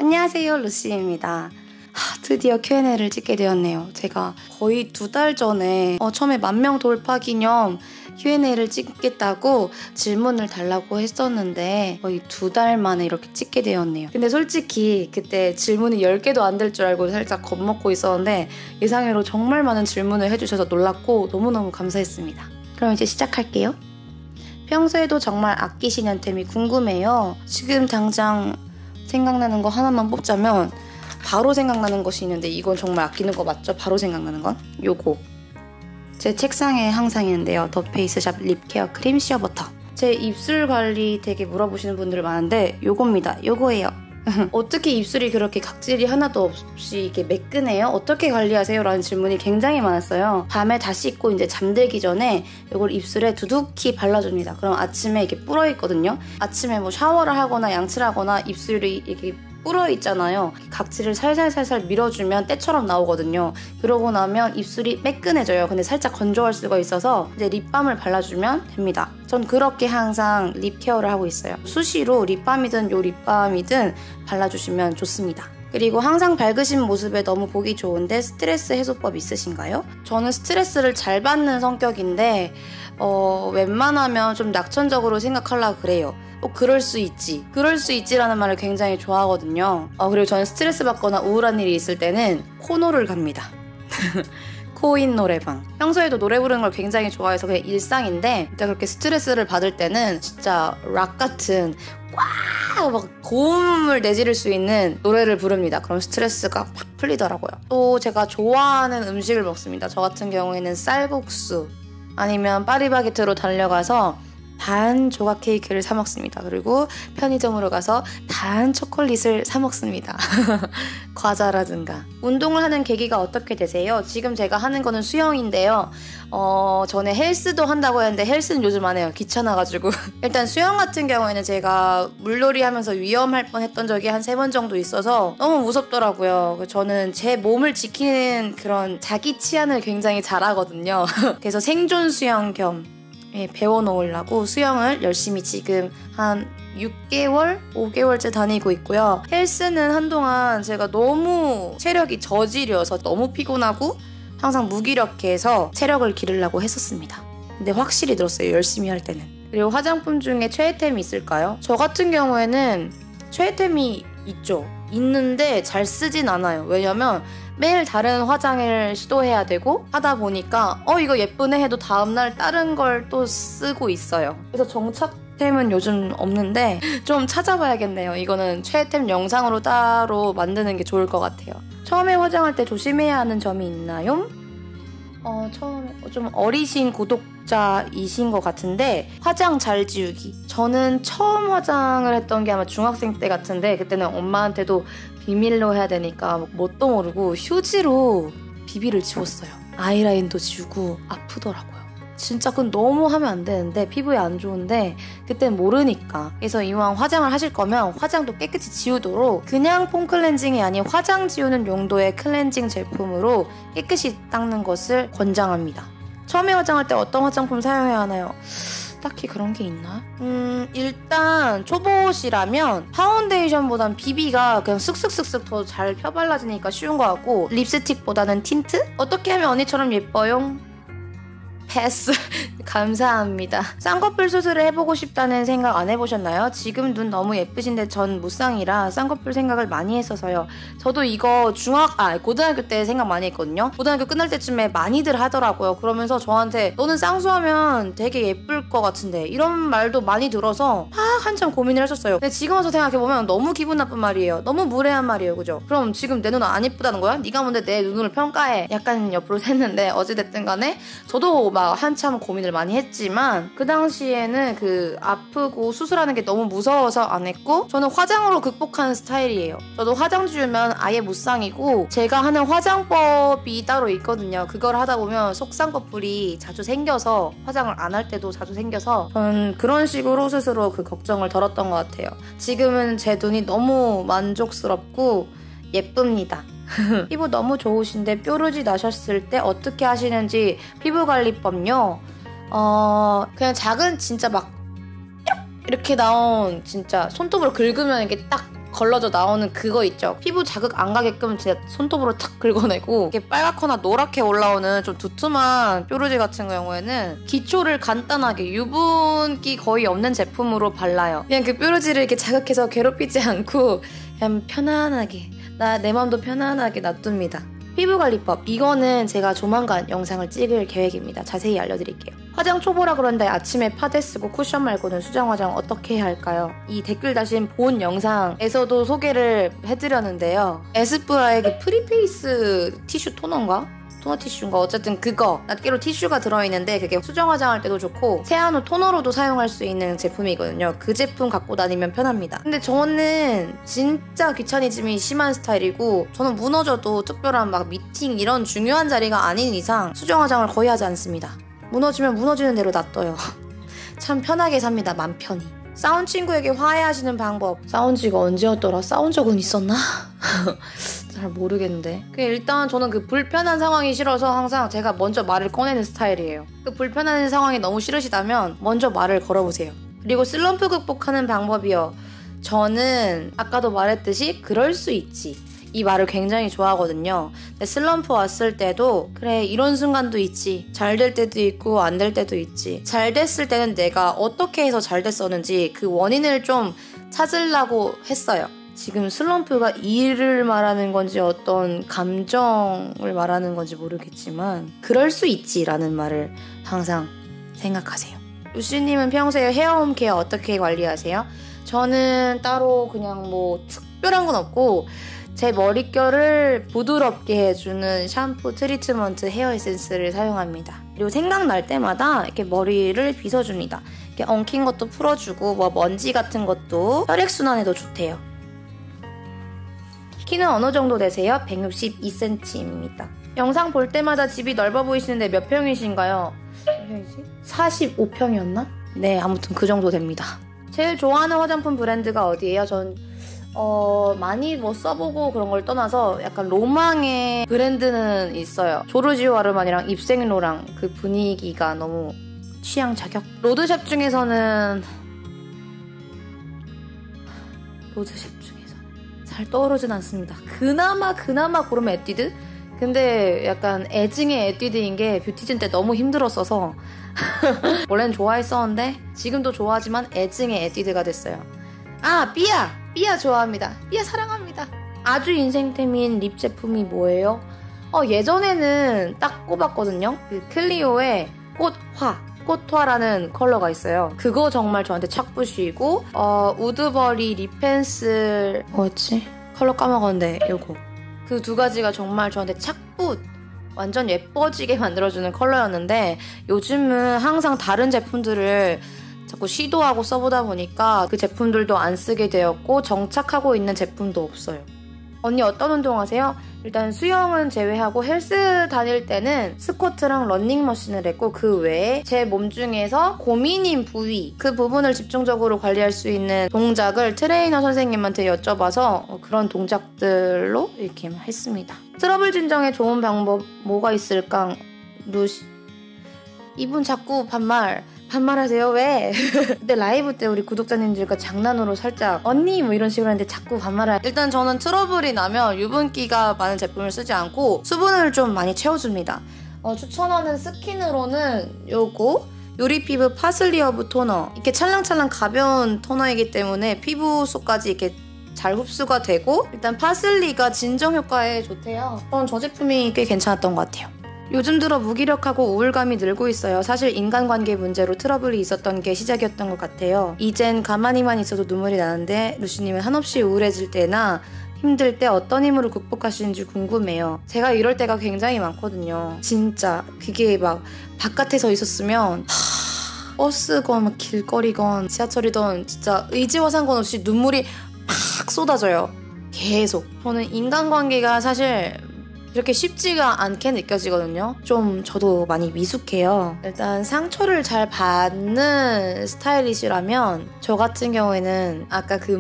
안녕하세요, 루시입니다. 드디어 Q&A를 찍게 되었네요. 제가 거의 2달 전에 처음에 10,000명 돌파 기념 Q&A를 찍겠다고 질문을 달라고 했었는데 거의 2달 만에 이렇게 찍게 되었네요. 근데 솔직히 그때 질문이 10개도 안 될 줄 알고 살짝 겁먹고 있었는데 예상외로 정말 많은 질문을 해주셔서 놀랐고 너무너무 감사했습니다. 그럼 이제 시작할게요. 평소에도 정말 아끼시는 템이 궁금해요. 지금 당장 생각나는 거 하나만 뽑자면 바로 생각나는 것이 있는데 이건 정말 아끼는 거 맞죠? 바로 생각나는 건? 요거. 제 책상에 항상 있는데요. 더 페이스샵 립케어 크림 시어버터. 제 입술 관리 되게 물어보시는 분들 많은데 요겁니다. 요거예요. 어떻게 입술이 그렇게 각질이 하나도 없이 이렇게 매끈해요? 어떻게 관리하세요? 라는 질문이 굉장히 많았어요. 밤에 다 씻고 이제 잠들기 전에 이걸 입술에 두둑히 발라줍니다. 그럼 아침에 이렇게 불어있거든요. 아침에 뭐 샤워를 하거나 양치를 하거나 입술이 이렇게 불어있잖아요. 각질을 살살살살 밀어주면 때처럼 나오거든요. 그러고 나면 입술이 매끈해져요. 근데 살짝 건조할 수가 있어서 이제 립밤을 발라주면 됩니다. 전 그렇게 항상 립 케어를 하고 있어요. 수시로 립밤이든 요 립밤이든 발라주시면 좋습니다. 그리고 항상 밝으신 모습에 너무 보기 좋은데 스트레스 해소법 있으신가요? 저는 스트레스를 잘 받는 성격인데 웬만하면 좀 낙천적으로 생각하려고 그래요. 그럴 수 있지라는 말을 굉장히 좋아하거든요. 그리고 저는 스트레스 받거나 우울한 일이 있을 때는 코노를 갑니다. 코인 노래방. 평소에도 노래 부르는 걸 굉장히 좋아해서 그냥 일상인데 진짜 그렇게 스트레스를 받을 때는 진짜 락 같은 막 고음을 내지를 수 있는 노래를 부릅니다. 그럼 스트레스가 확 풀리더라고요. 또 제가 좋아하는 음식을 먹습니다. 저 같은 경우에는 쌀국수 아니면 파리바게트로 달려가서 단 조각 케이크를 사 먹습니다. 그리고 편의점으로 가서 단 초콜릿을 사 먹습니다. 과자라든가. 운동을 하는 계기가 어떻게 되세요? 지금 제가 하는 거는 수영인데요. 전에 헬스도 한다고 했는데 헬스는 요즘 안 해요. 귀찮아가지고. 일단 수영 같은 경우에는 제가 물놀이 하면서 위험할 뻔했던 적이 한 3번 정도 있어서 너무 무섭더라고요. 저는 제 몸을 지키는 그런 자기 치안을 굉장히 잘하거든요. 그래서 생존 수영 겸 배워놓으려고 수영을 열심히 지금 한 6개월? 5개월째 다니고 있고요. 헬스는 한동안 제가 너무 체력이 저질이어서 너무 피곤하고 항상 무기력해서 체력을 기르려고 했었습니다. 근데 확실히 늘었어요. 열심히 할 때는. 그리고 화장품 중에 최애템이 있을까요? 저 같은 경우에는 최애템이 있죠. 있는데 잘 쓰진 않아요. 왜냐면 매일 다른 화장을 시도해야 되고 하다 보니까 이거 예쁘네 해도 다음날 다른 걸 또 쓰고 있어요. 그래서 정착템은 요즘 없는데 좀 찾아봐야겠네요. 이거는 최애템 영상으로 따로 만드는 게 좋을 것 같아요. 처음에 화장할 때 조심해야 하는 점이 있나요? 처음에 좀 어리신 구독자이신 것 같은데 화장 잘 지우기. 저는 처음 화장을 했던 게 아마 중학생 때 같은데 그때는 엄마한테도 비밀로 해야 되니까 뭣도 모르고 휴지로 비비를 지웠어요. 아이라인도 지우고 아프더라고요. 진짜 그건 너무 하면 안 되는데 피부에 안 좋은데 그땐 모르니까. 그래서 이왕 화장을 하실 거면 화장도 깨끗이 지우도록 그냥 폼 클렌징이 아닌 화장 지우는 용도의 클렌징 제품으로 깨끗이 닦는 것을 권장합니다. 처음에 화장할 때 어떤 화장품 사용해야 하나요? 딱히 그런 게 있나? 일단 초보시라면 파운데이션보단 비비가 그냥 쓱쓱쓱쓱 더 잘 펴발라지니까 쉬운 것 같고 립스틱보다는 틴트? 어떻게 하면 언니처럼 예뻐요? 패스. 감사합니다. 쌍꺼풀 수술을 해보고 싶다는 생각 안 해보셨나요? 지금 눈 너무 예쁘신데 전 무쌍이라 쌍꺼풀 생각을 많이 했어서요. 저도 이거 고등학교 때 생각 많이 했거든요. 고등학교 끝날 때쯤에 많이들 하더라고요. 그러면서 저한테 너는 쌍수하면 되게 예쁠 것 같은데 이런 말도 많이 들어서 한참 고민을 했었어요. 근데 지금 와서 생각해보면 너무 기분 나쁜 말이에요. 너무 무례한 말이에요. 그죠? 그럼 지금 내 눈 안 예쁘다는 거야? 네가 뭔데 내 눈을 평가해? 약간 옆으로 샜는데 어찌됐든 간에 저도 막 한참 고민을 많이 했지만 그 당시에는 아프고 수술하는 게 너무 무서워서 안 했고 저는 화장으로 극복하는 스타일이에요. 저도 화장 지우면 아예 무쌍이고 제가 하는 화장법이 따로 있거든요. 그걸 하다 보면 속쌍꺼풀이 자주 생겨서 화장을 안 할 때도 자주 생겨서 저는 그런 식으로 스스로 걱정을 덜었던 것 같아요. 지금은 제 눈이 너무 만족스럽고 예쁩니다. 피부 너무 좋으신데 뾰루지 나셨을 때 어떻게 하시는지 피부관리법요? 그냥 작은 진짜 막 이렇게 나온 진짜 손톱으로 긁으면 이게 딱 걸러져 나오는 그거 있죠. 피부 자극 안 가게끔 진짜 손톱으로 탁 긁어내고 이렇게 빨갛거나 노랗게 올라오는 좀 두툼한 뾰루지 같은 경우에는 기초를 간단하게 유분기 거의 없는 제품으로 발라요. 그냥 그 뾰루지를 이렇게 자극해서 괴롭히지 않고 그냥 편안하게 내 마음도 편안하게 놔둡니다. 피부관리법, 이거는 제가 조만간 영상을 찍을 계획입니다. 자세히 알려드릴게요. 화장 초보라 그런데 아침에 파데 쓰고 쿠션 말고는 수정 화장 어떻게 해야 할까요? 이 댓글 다신 본 영상에서도 소개를 해드렸는데요. 에스쁘라의 그 프리페이스 티슈 토너인가? 토너 티슈인가? 어쨌든 그거 낱개로 티슈가 들어있는데 그게 수정 화장할 때도 좋고 세안 후 토너로도 사용할 수 있는 제품이거든요. 그 제품 갖고 다니면 편합니다. 근데 저는 진짜 귀차니즘이 심한 스타일이고 저는 무너져도 특별한 막 미팅 이런 중요한 자리가 아닌 이상 수정 화장을 거의 하지 않습니다. 무너지면 무너지는 대로 놔둬요. 참 편하게 삽니다. 맘 편히. 싸운 친구에게 화해하시는 방법. 싸운 지가 언제였더라? 싸운 적은 있었나? 잘 모르겠는데. 일단 저는 그 불편한 상황이 싫어서 항상 제가 먼저 말을 꺼내는 스타일이에요. 그 불편한 상황이 너무 싫으시다면 먼저 말을 걸어보세요. 그리고 슬럼프 극복하는 방법이요. 저는 아까도 말했듯이 그럴 수 있지. 이 말을 굉장히 좋아하거든요. 근데 슬럼프 왔을 때도 그래 이런 순간도 있지. 잘 될 때도 있고 안 될 때도 있지. 잘 됐을 때는 내가 어떻게 해서 잘 됐었는지 그 원인을 좀 찾으려고 했어요. 지금 슬럼프가 일을 말하는 건지 어떤 감정을 말하는 건지 모르겠지만 그럴 수 있지라는 말을 항상 생각하세요. 루시님은 평소에 헤어홈 케어 어떻게 관리하세요? 저는 따로 그냥 뭐 특별한 건 없고 제 머릿결을 부드럽게 해주는 샴푸, 트리트먼트, 헤어 에센스를 사용합니다. 그리고 생각날 때마다 이렇게 머리를 빗어줍니다. 이렇게 엉킨 것도 풀어주고 뭐 먼지 같은 것도 혈액순환에도 좋대요. 키는 어느 정도 되세요? 162cm입니다. 영상 볼 때마다 집이 넓어 보이시는데 몇 평이신가요? 몇 평이지? 45평이었나? 네, 아무튼 그 정도 됩니다. 제일 좋아하는 화장품 브랜드가 어디예요? 전 많이 뭐 써보고 그런 걸 떠나서 약간 로망의 브랜드는 있어요. 조르지오 아르마니랑 입생로랑 그 분위기가 너무 취향 저격. 로드샵 중에서는 잘 떠오르진 않습니다. 그나마 고르면 에뛰드? 근데 약간 애증의 에뛰드인 게 뷰티즌 때 너무 힘들었어서 원래는 좋아했었는데 지금도 좋아하지만 애증의 에뛰드가 됐어요. 아, 삐아 좋아합니다. 삐아 사랑합니다. 아주 인생템인 립 제품이 뭐예요? 예전에는 딱 꼽았거든요. 그 클리오의 꽃화라는 컬러가 있어요. 그거 정말 저한테 착붙이고 우드버리 립 펜슬 뭐였지? 컬러 까먹었는데 요거 그 두 가지가 정말 저한테 착붙 완전 예뻐지게 만들어주는 컬러였는데 요즘은 항상 다른 제품들을 자꾸 시도하고 써보다 보니까 그 제품들도 안 쓰게 되었고 정착하고 있는 제품도 없어요. 언니 어떤 운동 하세요? 일단 수영은 제외하고 헬스 다닐 때는 스쿼트랑 러닝머신을 했고 그 외에 제 몸 중에서 고민인 부위 그 부분을 집중적으로 관리할 수 있는 동작을 트레이너 선생님한테 여쭤봐서 그런 동작들로 이렇게 했습니다. 트러블 진정에 좋은 방법 뭐가 있을까? 이분 자꾸 반말하세요? 왜? 근데 라이브 때 우리 구독자님들과 장난으로 살짝 언니 뭐 이런 식으로 하는데 자꾸 반말을 일단 저는 트러블이 나면 유분기가 많은 제품을 쓰지 않고 수분을 좀 많이 채워줍니다. 추천하는 스킨으로는 요거 요리피부 파슬리어브 토너 이렇게 찰랑찰랑 가벼운 토너이기 때문에 피부 속까지 이렇게 잘 흡수가 되고 일단 파슬리가 진정 효과에 좋대요. 저는 저 제품이 꽤 괜찮았던 것 같아요. 요즘 들어 무기력하고 우울감이 늘고 있어요. 사실 인간관계 문제로 트러블이 있었던 게 시작이었던 것 같아요. 이젠 가만히만 있어도 눈물이 나는데 루시님은 한없이 우울해질 때나 힘들 때 어떤 힘으로 극복하시는지 궁금해요. 제가 이럴 때가 굉장히 많거든요. 진짜 그게 막 바깥에서 있었으면 버스건 막 길거리건 지하철이던 진짜 의지와 상관없이 눈물이 팍 쏟아져요. 계속. 저는 인간관계가 사실 이렇게 쉽지가 않게 느껴지거든요. 좀 저도 많이 미숙해요. 일단 상처를 잘 받는 스타일이시라면 저 같은 경우에는 아까 그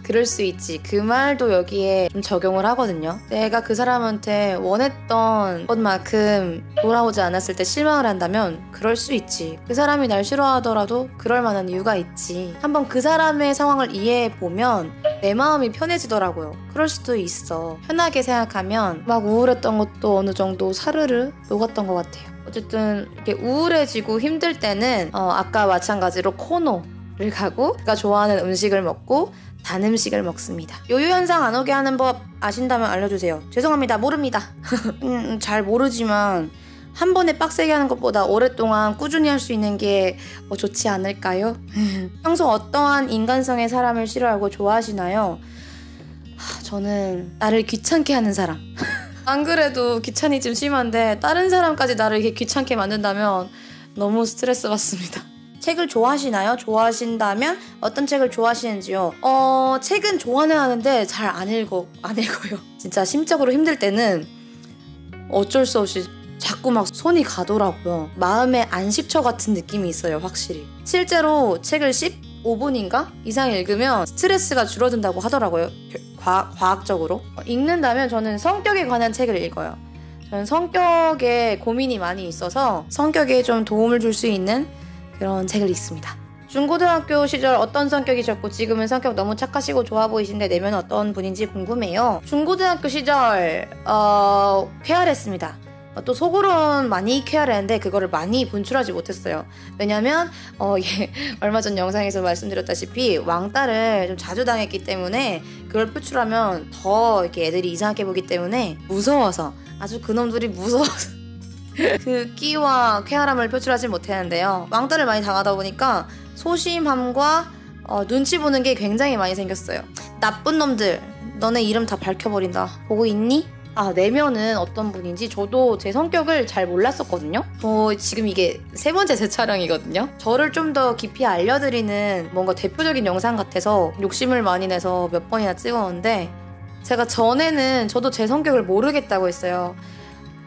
그럴 수 있지. 그 말도 여기에 좀 적용을 하거든요. 내가 그 사람한테 원했던 것만큼 돌아오지 않았을 때 실망을 한다면 그럴 수 있지. 그 사람이 날 싫어하더라도 그럴 만한 이유가 있지. 한번 그 사람의 상황을 이해해보면 내 마음이 편해지더라고요. 그럴 수도 있어. 편하게 생각하면 막 우울했던 것도 어느 정도 사르르 녹았던 것 같아요. 어쨌든 이렇게 우울해지고 힘들 때는 아까 마찬가지로 코노를 가고 제가 좋아하는 음식을 먹고 단 음식을 먹습니다. 요요 현상 안 오게 하는 법 아신다면 알려주세요. 죄송합니다. 모릅니다. 잘 모르지만 한 번에 빡세게 하는 것보다 오랫동안 꾸준히 할 수 있는 게 좋지 않을까요? 평소 어떠한 인간성의 사람을 싫어하고 좋아하시나요? 저는 나를 귀찮게 하는 사람. 안 그래도 귀차니즘 심한데 다른 사람까지 나를 이렇게 귀찮게 만든다면 너무 스트레스 받습니다. 책을 좋아하시나요? 좋아하신다면 어떤 책을 좋아하시는지요? 책은 좋아는 하는데 잘 안 읽어요. 진짜 심적으로 힘들 때는 어쩔 수 없이 자꾸 막 손이 가더라고요. 마음의 안식처 같은 느낌이 있어요, 확실히. 실제로 책을 15분인가 이상 읽으면 스트레스가 줄어든다고 하더라고요. 과학적으로. 읽는다면 저는 성격에 관한 책을 읽어요. 저는 성격에 고민이 많이 있어서 성격에 좀 도움을 줄 수 있는 그런 책을 읽습니다. 중고등학교 시절 어떤 성격이셨고 지금은 성격 너무 착하시고 좋아 보이신데 내면은 어떤 분인지 궁금해요. 중고등학교 시절 쾌활했습니다. 또 속으로는 많이 쾌활했는데 그거를 많이 분출하지 못했어요. 왜냐면 얼마 전 영상에서 말씀드렸다시피 왕따를 좀 자주 당했기 때문에 그걸 표출하면 더 이렇게 애들이 이상하게 보기 때문에 무서워서 아주 그놈들이 무서워서 그 끼와 쾌활함을 표출하지 못했는데요. 왕따를 많이 당하다 보니까 소심함과 눈치 보는 게 굉장히 많이 생겼어요. 나쁜 놈들 너네 이름 다 밝혀버린다. 보고 있니? 내면은 어떤 분인지 저도 제 성격을 잘 몰랐었거든요. 지금 이게 3번째 제 촬영이거든요. 저를 좀 더 깊이 알려드리는 뭔가 대표적인 영상 같아서 욕심을 많이 내서 몇 번이나 찍었는데 제가 전에는 저도 제 성격을 모르겠다고 했어요.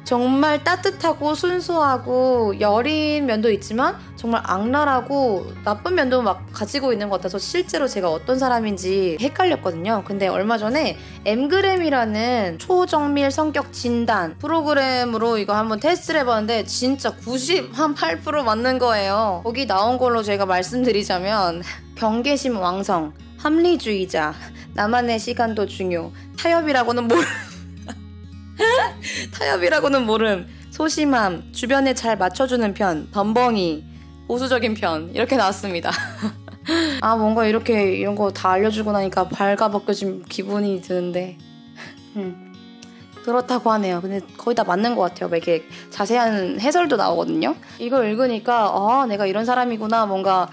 정말 따뜻하고 순수하고 여린 면도 있지만 정말 악랄하고 나쁜 면도 막 가지고 있는 것 같아서 실제로 제가 어떤 사람인지 헷갈렸거든요. 근데 얼마 전에 엠그램이라는 초정밀 성격 진단 프로그램으로 이거 한번 테스트를 해봤는데 진짜 98% 맞는 거예요. 거기 나온 걸로 제가 말씀드리자면 경계심 왕성, 합리주의자, 나만의 시간도 중요, 타협이라고는 모름, 소심함, 주변에 잘 맞춰주는 편, 덤벙이, 보수적인 편 이렇게 나왔습니다. 뭔가 이런 거 다 알려주고 나니까 발가벗겨진 기분이 드는데 그렇다고 하네요. 근데 거의 다 맞는 것 같아요. 이렇게 자세한 해설도 나오거든요. 이걸 읽으니까 내가 이런 사람이구나, 뭔가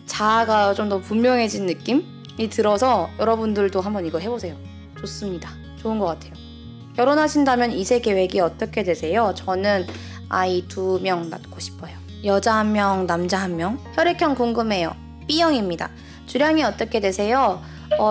자아가 좀 더 분명해진 느낌이 들어서 여러분들도 한번 이거 해보세요. 좋습니다. 좋은 것 같아요. 결혼하신다면 2세 계획이 어떻게 되세요? 저는 아이 2명 낳고 싶어요. 여자 1명, 남자 1명. 혈액형 궁금해요. B형입니다. 주량이 어떻게 되세요?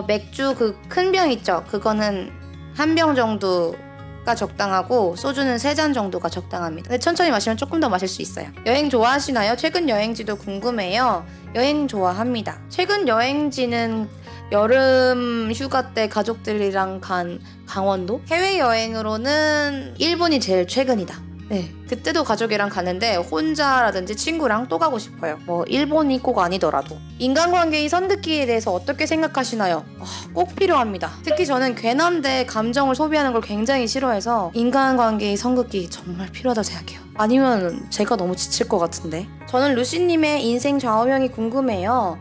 맥주 그 큰 병 있죠? 그거는 1병 정도가 적당하고 소주는 3잔 정도가 적당합니다. 근데 천천히 마시면 조금 더 마실 수 있어요. 여행 좋아하시나요? 최근 여행지도 궁금해요. 여행 좋아합니다. 최근 여행지는 여름 휴가 때 가족들이랑 간 강원도? 해외여행으로는 일본이 제일 최근이다. 네, 그때도 가족이랑 가는데 혼자라든지 친구랑 또 가고 싶어요. 일본이 꼭 아니더라도. 인간관계의 선긋기에 대해서 어떻게 생각하시나요? 꼭 필요합니다. 특히 저는 괜한데 감정을 소비하는 걸 굉장히 싫어해서 인간관계의 선긋기 정말 필요하다고 생각해요. 아니면 제가 너무 지칠 것 같은데. 저는 루시님의 인생 좌우명이 궁금해요.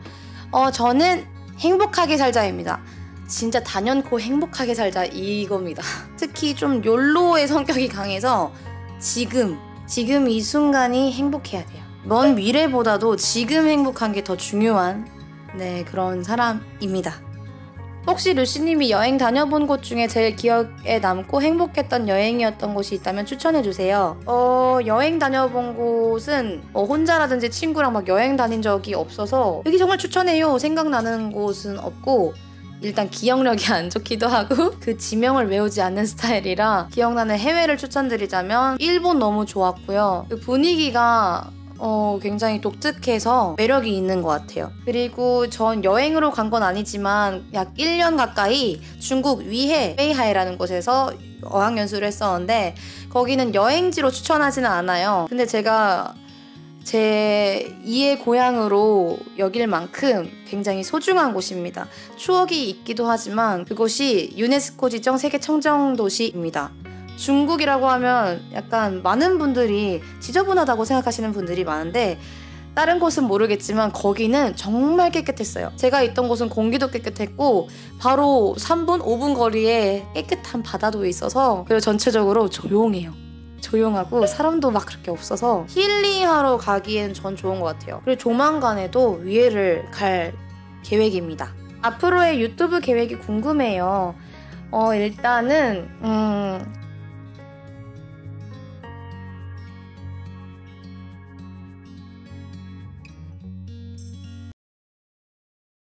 저는 행복하게 살자입니다. 진짜 단연코 행복하게 살자 이겁니다. 특히 좀 욜로의 성격이 강해서 지금 이 순간이 행복해야 돼요. 먼 미래보다도 지금 행복한 게 더 중요한 그런 사람입니다. 혹시 루시님이 여행 다녀본 곳 중에 제일 기억에 남고 행복했던 여행이었던 곳이 있다면 추천해주세요. 여행 다녀본 곳은 혼자라든지 친구랑 막 여행 다닌 적이 없어서 여기 정말 추천해요 생각나는 곳은 없고, 일단 기억력이 안 좋기도 하고 그 지명을 외우지 않는 스타일이라 기억나는 해외를 추천드리자면 일본 너무 좋았고요. 그 분위기가 굉장히 독특해서 매력이 있는 것 같아요. 그리고 전 여행으로 간 건 아니지만 약 1년 가까이 중국 위해 웨이하이라는 곳에서 어학연수를 했었는데 거기는 여행지로 추천하지는 않아요. 근데 제가 제 2의 고향으로 여길 만큼 굉장히 소중한 곳입니다. 추억이 있기도 하지만 그곳이 유네스코 지정 세계 청정도시입니다. 중국이라고 하면 약간 많은 분들이 지저분하다고 생각하시는 분들이 많은데 다른 곳은 모르겠지만 거기는 정말 깨끗했어요. 제가 있던 곳은 공기도 깨끗했고 바로 3분, 5분 거리에 깨끗한 바다도 있어서 그리고 전체적으로 조용해요. 조용하고 사람도 막 그렇게 없어서 힐링하러 가기엔 전 좋은 것 같아요. 그리고 조만간에도 위해를 갈 계획입니다. 앞으로의 유튜브 계획이 궁금해요. 일단은